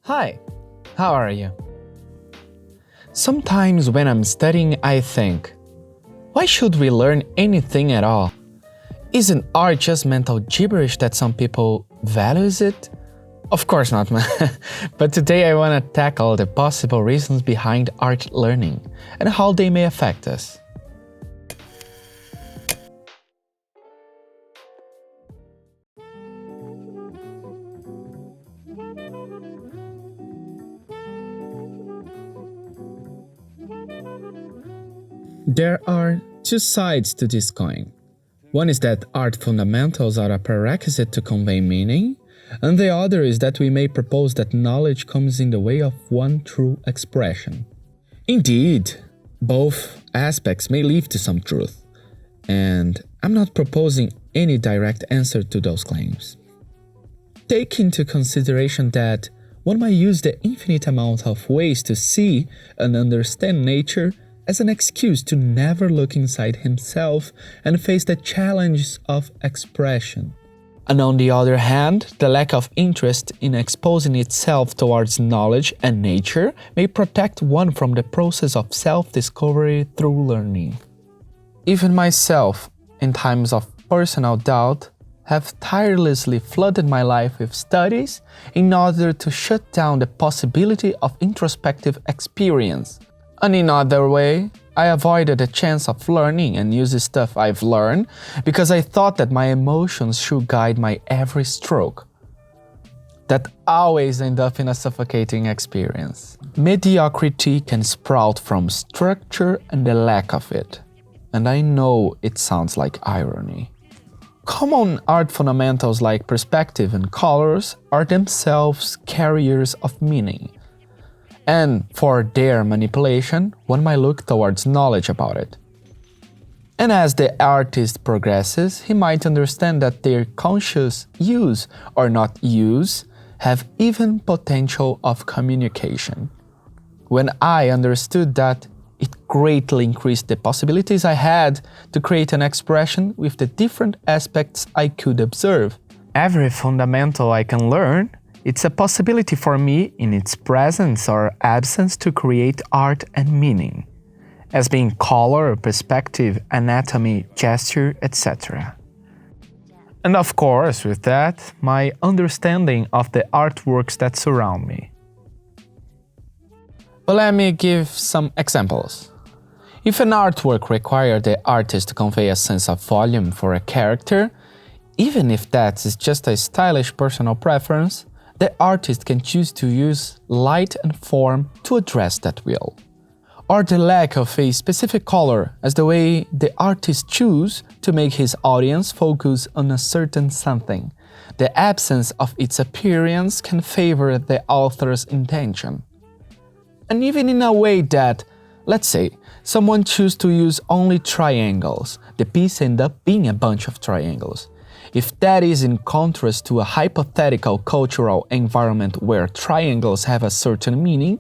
Hi, how are you? Sometimes when I'm studying, I think, why should we learn anything at all? Isn't art just mental gibberish that some people values it? Of course not, man. But today I want to tackle the possible reasons behind art learning and how they may affect us. There are two sides to this coin. One is that art fundamentals are a prerequisite to convey meaning, and the other is that we may propose that knowledge comes in the way of one true expression. Indeed, both aspects may lead to some truth, and I'm not proposing any direct answer to those claims. Take into consideration that one might use the infinite amount of ways to see and understand nature as an excuse to never look inside himself and face the challenges of expression. And on the other hand, the lack of interest in exposing itself towards knowledge and nature may protect one from the process of self-discovery through learning. Even myself, in times of personal doubt, have tirelessly flooded my life with studies in order to shut down the possibility of introspective experience. And in other way, I avoided the chance of learning and use the stuff I've learned because I thought that my emotions should guide my every stroke. That always end up in a suffocating experience. Mediocrity can sprout from structure and the lack of it. And I know it sounds like irony. Common art fundamentals like perspective and colors are themselves carriers of meaning. And for their manipulation, one might look towards knowledge about it. And as the artist progresses, he might understand that their conscious use or not use have even potential of communication. When I understood that, it greatly increased the possibilities I had to create an expression with the different aspects I could observe. Every fundamental I can learn, it's a possibility for me in its presence or absence to create art and meaning, as being color, perspective, anatomy, gesture, etc. And of course, with that, my understanding of the artworks that surround me. But let me give some examples. If an artwork requires the artist to convey a sense of volume for a character, even if that is just a stylish personal preference, the artist can choose to use light and form to address that will. Or the lack of a specific color as the way the artist chooses to make his audience focus on a certain something. The absence of its appearance can favor the author's intention. And even in a way that, let's say, someone chooses to use only triangles, the piece ends up being a bunch of triangles. If that is in contrast to a hypothetical cultural environment where triangles have a certain meaning,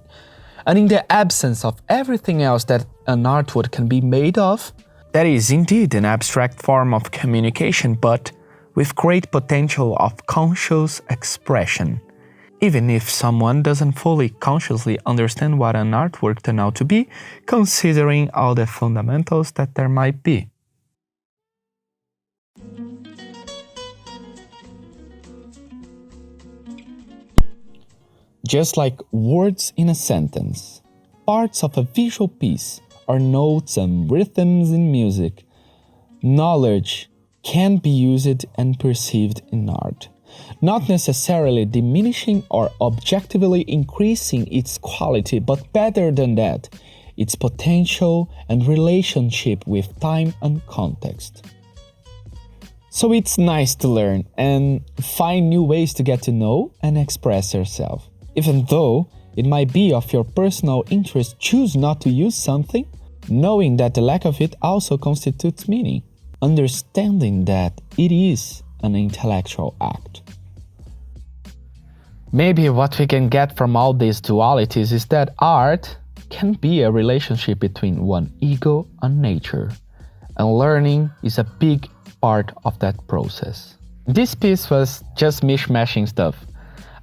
and in the absence of everything else that an artwork can be made of, that is indeed an abstract form of communication, but with great potential of conscious expression. Even if someone doesn't fully consciously understand what an artwork turned out to be, considering all the fundamentals that there might be. Just like words in a sentence, parts of a visual piece are notes and rhythms in music. Knowledge can be used and perceived in art, not necessarily diminishing or objectively increasing its quality, but better than that, its potential and relationship with time and context. So it's nice to learn and find new ways to get to know and express yourself. Even though it might be of your personal interest, choose not to use something, knowing that the lack of it also constitutes meaning, understanding that it is an intellectual act. Maybe what we can get from all these dualities is that art can be a relationship between one ego and nature, and learning is a big part of that process. This piece was just mishmashing stuff.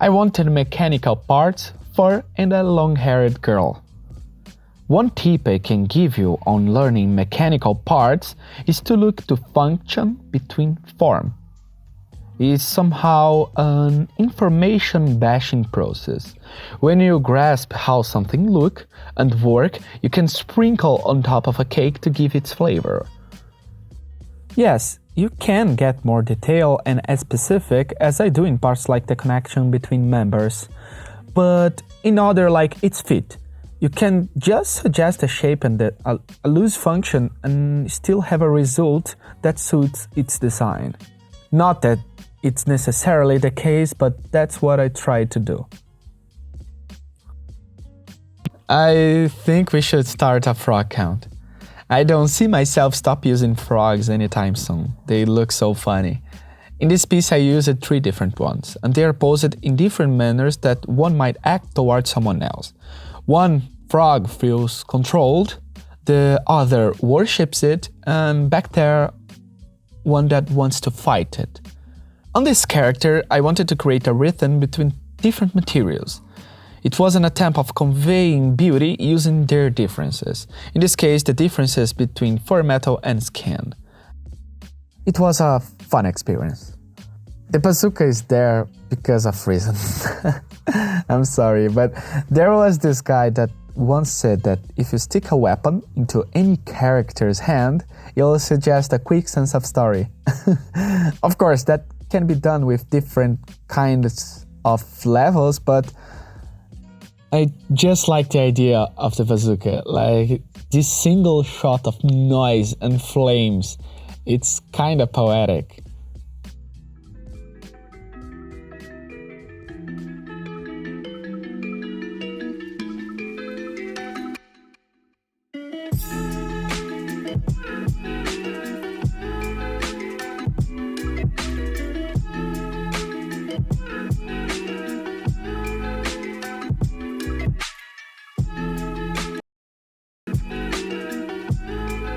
I wanted mechanical parts, fur, and a long-haired girl. One tip I can give you on learning mechanical parts is to look to function between form. It's somehow an information bashing process. When you grasp how something look and work, you can sprinkle on top of a cake to give its flavor. Yes, you can get more detailed and as specific as I do in parts like the connection between members, but in other like its fit. You can just suggest a shape and a loose function and still have a result that suits its design. Not that it's necessarily the case, but that's what I try to do. I think we should start a frog count. I don't see myself stop using frogs anytime soon. They look so funny. In this piece I used 3 different ones, and they are posed in different manners that one might act towards someone else. One frog feels controlled, the other worships it, and back there, one that wants to fight it. On this character, I wanted to create a rhythm between different materials. It was an attempt of conveying beauty using their differences. In this case, the differences between fur metal and skin. It was a fun experience. The bazooka is there because of reason. I'm sorry, but there was this guy that once said that if you stick a weapon into any character's hand, it'll suggest a quick sense of story. Of course, that can be done with different kinds of levels, but I just like the idea of the bazooka, like this single shot of noise and flames. It's kinda poetic.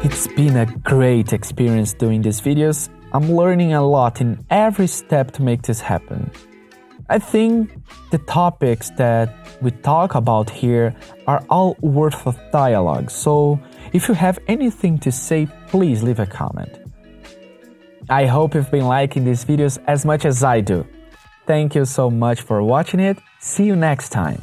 It's been a great experience doing these videos. I'm learning a lot in every step to make this happen. I think the topics that we talk about here are all worth of dialogue, so if you have anything to say, please leave a comment. I hope you've been liking these videos as much as I do. Thank you so much for watching it. See you next time.